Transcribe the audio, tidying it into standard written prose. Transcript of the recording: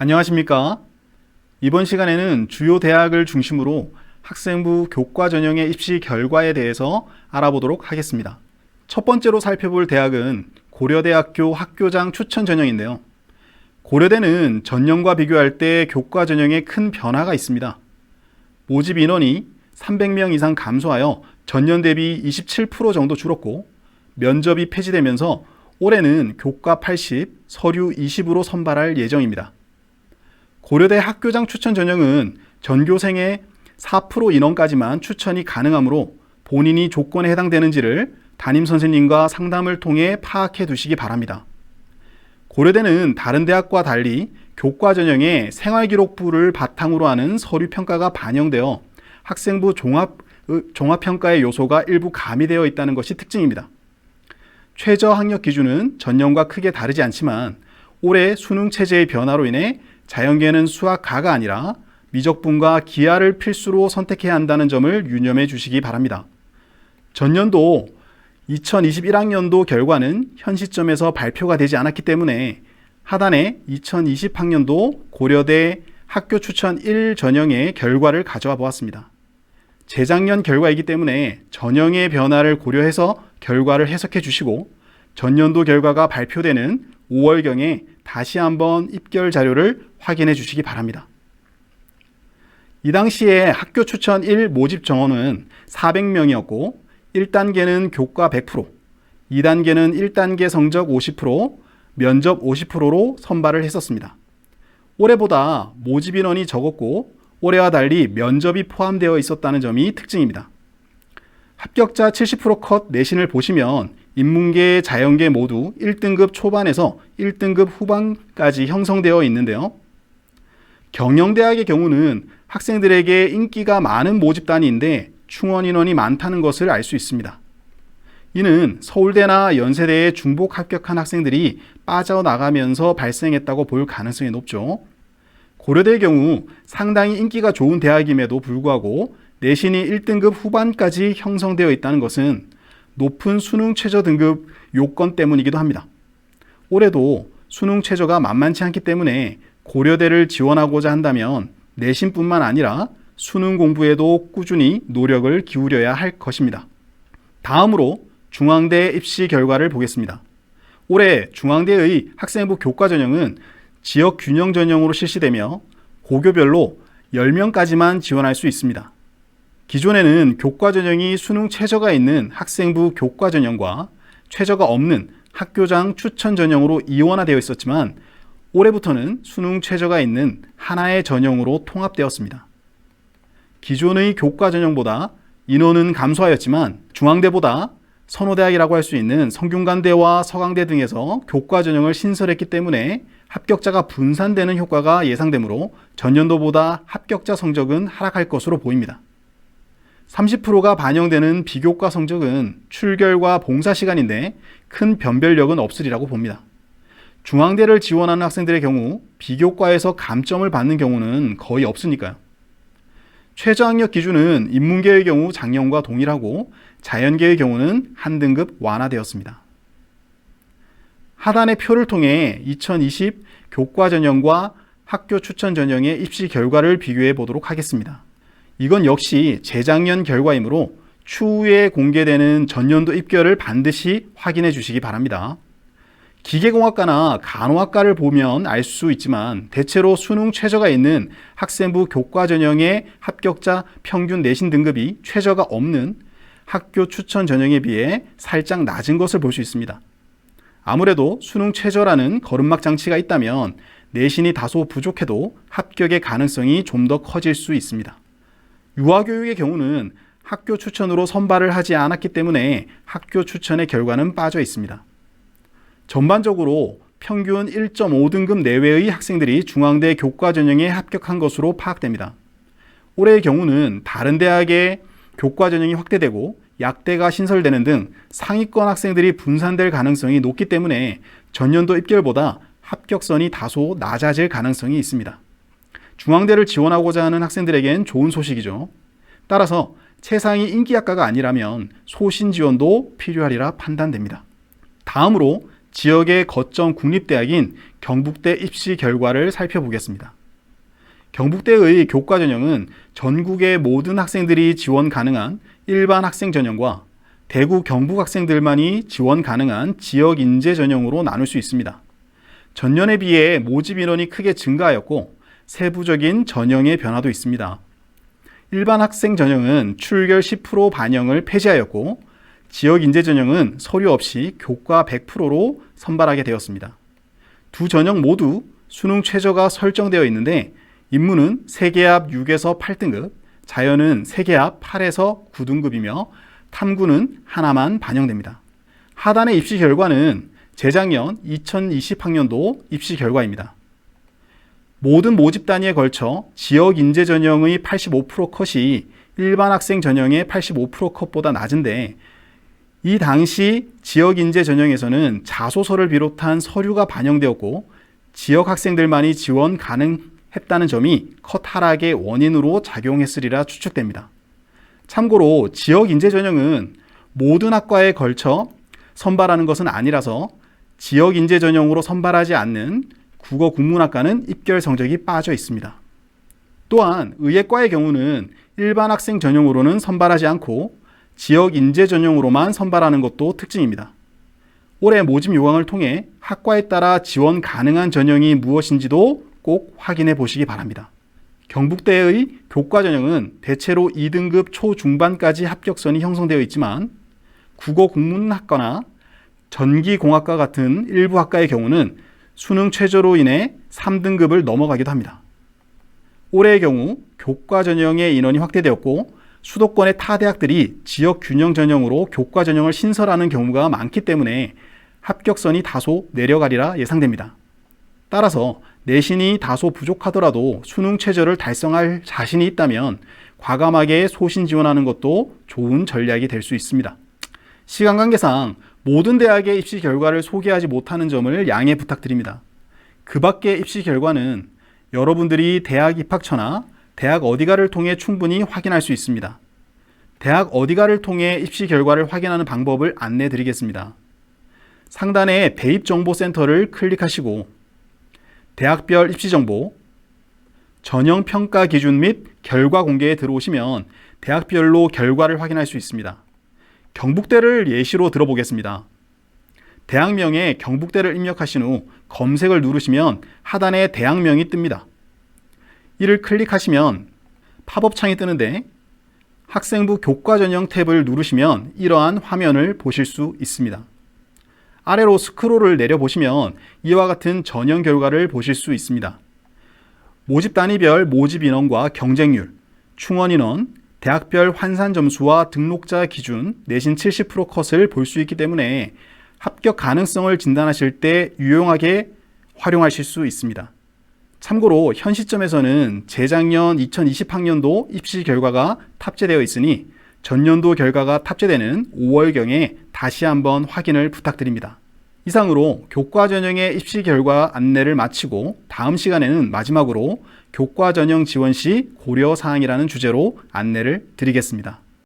안녕하십니까? 이번 시간에는 주요 대학을 중심으로 학생부 교과 전형의 입시 결과에 대해서 알아보도록 하겠습니다. 첫 번째로 살펴볼 대학은 고려대학교 학교장 추천 전형인데요. 고려대는 전년과 비교할 때 교과 전형에 큰 변화가 있습니다. 모집 인원이 300명 이상 감소하여 전년 대비 27% 정도 줄었고, 면접이 폐지되면서 올해는 교과 80, 서류 20으로 선발할 예정입니다. 고려대 학교장 추천 전형은 전교생의 4% 인원까지만 추천이 가능하므로 본인이 조건에 해당되는지를 담임선생님과 상담을 통해 파악해 두시기 바랍니다. 고려대는 다른 대학과 달리 교과 전형에 생활기록부를 바탕으로 하는 서류평가가 반영되어 학생부 종합평가의 요소가 일부 가미되어 있다는 것이 특징입니다. 최저 학력 기준은 전년과 크게 다르지 않지만 올해 수능 체제의 변화로 인해 자연계는 수학가가 아니라 미적분과 기하를 필수로 선택해야 한다는 점을 유념해 주시기 바랍니다. 전년도 2021학년도 결과는 현 시점에서 발표가 되지 않았기 때문에 하단에 2020학년도 고려대 학교 추천 1 전형의 결과를 가져와 보았습니다. 재작년 결과이기 때문에 전형의 변화를 고려해서 결과를 해석해 주시고, 전년도 결과가 발표되는 5월경에 다시 한번 입결 자료를 확인해 주시기 바랍니다. 이 당시에 학교 추천 1 모집 정원은 400명이었고 1단계는 교과 100%, 2단계는 1단계 성적 50%, 면접 50%로 선발을 했었습니다. 올해보다 모집 인원이 적었고 올해와 달리 면접이 포함되어 있었다는 점이 특징입니다. 합격자 70% 컷 내신을 보시면 인문계, 자연계 모두 1등급 초반에서 1등급 후반까지 형성되어 있는데요. 경영대학의 경우는 학생들에게 인기가 많은 모집단인데 충원 인원이 많다는 것을 알 수 있습니다. 이는 서울대나 연세대에 중복 합격한 학생들이 빠져나가면서 발생했다고 볼 가능성이 높죠. 고려대의 경우 상당히 인기가 좋은 대학임에도 불구하고 내신이 1등급 후반까지 형성되어 있다는 것은 높은 수능 최저 등급 요건 때문이기도 합니다. 올해도 수능 최저가 만만치 않기 때문에 고려대를 지원하고자 한다면 내신뿐만 아니라 수능 공부에도 꾸준히 노력을 기울여야 할 것입니다. 다음으로 중앙대 입시 결과를 보겠습니다. 올해 중앙대의 학생부 교과 전형은 지역 균형 전형으로 실시되며 고교별로 10명까지만 지원할 수 있습니다. 기존에는 교과 전형이 수능 최저가 있는 학생부 교과 전형과 최저가 없는 학교장 추천 전형으로 이원화되어 있었지만 올해부터는 수능 최저가 있는 하나의 전형으로 통합되었습니다. 기존의 교과 전형보다 인원은 감소하였지만 중앙대보다 선호대학이라고 할 수 있는 성균관대와 서강대 등에서 교과 전형을 신설했기 때문에 합격자가 분산되는 효과가 예상되므로 전년도보다 합격자 성적은 하락할 것으로 보입니다. 30%가 반영되는 비교과 성적은 출결과 봉사 시간인데 큰 변별력은 없으리라고 봅니다. 중앙대를 지원하는 학생들의 경우 비교과에서 감점을 받는 경우는 거의 없으니까요. 최저학력 기준은 인문계의 경우 작년과 동일하고 자연계의 경우는 한 등급 완화되었습니다. 하단의 표를 통해 2020 교과 전형과 학교 추천 전형의 입시 결과를 비교해 보도록 하겠습니다. 이건 역시 재작년 결과이므로 추후에 공개되는 전년도 입결을 반드시 확인해 주시기 바랍니다. 기계공학과나 간호학과를 보면 알 수 있지만 대체로 수능 최저가 있는 학생부 교과 전형의 합격자 평균 내신 등급이 최저가 없는 학교 추천 전형에 비해 살짝 낮은 것을 볼 수 있습니다. 아무래도 수능 최저라는 거름막 장치가 있다면 내신이 다소 부족해도 합격의 가능성이 좀 더 커질 수 있습니다. 유아교육의 경우는 학교 추천으로 선발을 하지 않았기 때문에 학교 추천의 결과는 빠져 있습니다. 전반적으로 평균 1.5등급 내외의 학생들이 중앙대 교과 전형에 합격한 것으로 파악됩니다. 올해의 경우는 다른 대학의 교과 전형이 확대되고 약대가 신설되는 등 상위권 학생들이 분산될 가능성이 높기 때문에 전년도 입결보다 합격선이 다소 낮아질 가능성이 있습니다. 중앙대를 지원하고자 하는 학생들에겐 좋은 소식이죠. 따라서 최상위 인기학과가 아니라면 소신 지원도 필요하리라 판단됩니다. 다음으로 지역의 거점 국립대학인 경북대 입시 결과를 살펴보겠습니다. 경북대의 교과 전형은 전국의 모든 학생들이 지원 가능한 일반 학생 전형과 대구 경북 학생들만이 지원 가능한 지역 인재 전형으로 나눌 수 있습니다. 전년에 비해 모집 인원이 크게 증가하였고 세부적인 전형의 변화도 있습니다. 일반 학생 전형은 출결 10% 반영을 폐지하였고 지역 인재 전형은 서류 없이 교과 100%로 선발하게 되었습니다. 두 전형 모두 수능 최저가 설정되어 있는데 인문은 세계합 6에서 8등급, 자연은 세계합 8에서 9등급이며 탐구는 하나만 반영됩니다. 하단의 입시 결과는 재작년 2020학년도 입시 결과입니다. 모든 모집 단위에 걸쳐 지역 인재 전형의 85% 컷이 일반 학생 전형의 85% 컷보다 낮은데 이 당시 지역 인재 전형에서는 자소서를 비롯한 서류가 반영되었고 지역 학생들만이 지원 가능했다는 점이 컷 하락의 원인으로 작용했으리라 추측됩니다. 참고로 지역 인재 전형은 모든 학과에 걸쳐 선발하는 것은 아니라서 지역 인재 전형으로 선발하지 않는 국어 국문학과는 입결 성적이 빠져 있습니다. 또한 의예과의 경우는 일반 학생 전형으로는 선발하지 않고 지역 인재 전형으로만 선발하는 것도 특징입니다. 올해 모집 요강을 통해 학과에 따라 지원 가능한 전형이 무엇인지도 꼭 확인해 보시기 바랍니다. 경북대의 교과 전형은 대체로 2등급 초중반까지 합격선이 형성되어 있지만 국어 국문학과나 전기공학과 같은 일부 학과의 경우는 수능 최저로 인해 3등급을 넘어가기도 합니다. 올해의 경우 교과 전형의 인원이 확대되었고 수도권의 타 대학들이 지역 균형 전형으로 교과 전형을 신설하는 경우가 많기 때문에 합격선이 다소 내려가리라 예상됩니다. 따라서 내신이 다소 부족하더라도 수능 최저를 달성할 자신이 있다면 과감하게 소신 지원하는 것도 좋은 전략이 될 수 있습니다. 시간 관계상 모든 대학의 입시 결과를 소개하지 못하는 점을 양해 부탁드립니다. 그 밖의 입시 결과는 여러분들이 대학 입학처나 대학 어디가를 통해 충분히 확인할 수 있습니다. 대학 어디가를 통해 입시 결과를 확인하는 방법을 안내 드리겠습니다. 상단의 대입정보센터를 클릭하시고 대학별 입시정보, 전형평가 기준 및 결과 공개에 들어오시면 대학별로 결과를 확인할 수 있습니다. 경북대를 예시로 들어보겠습니다. 대학명에 경북대를 입력하신 후 검색을 누르시면 하단에 대학명이 뜹니다. 이를 클릭하시면 팝업 창이 뜨는데 학생부 교과전형 탭을 누르시면 이러한 화면을 보실 수 있습니다. 아래로 스크롤을 내려보시면 이와 같은 전형 결과를 보실 수 있습니다. 모집 단위별 모집 인원과 경쟁률, 충원 인원, 대학별 환산 점수와 등록자 기준, 내신 70% 컷을 볼 수 있기 때문에 합격 가능성을 진단하실 때 유용하게 활용하실 수 있습니다. 참고로 현 시점에서는 재작년 2020학년도 입시 결과가 탑재되어 있으니 전년도 결과가 탑재되는 5월경에 다시 한번 확인을 부탁드립니다. 이상으로 교과 전형의 입시 결과 안내를 마치고 다음 시간에는 마지막으로 교과 전형 지원 시 고려 사항이라는 주제로 안내를 드리겠습니다.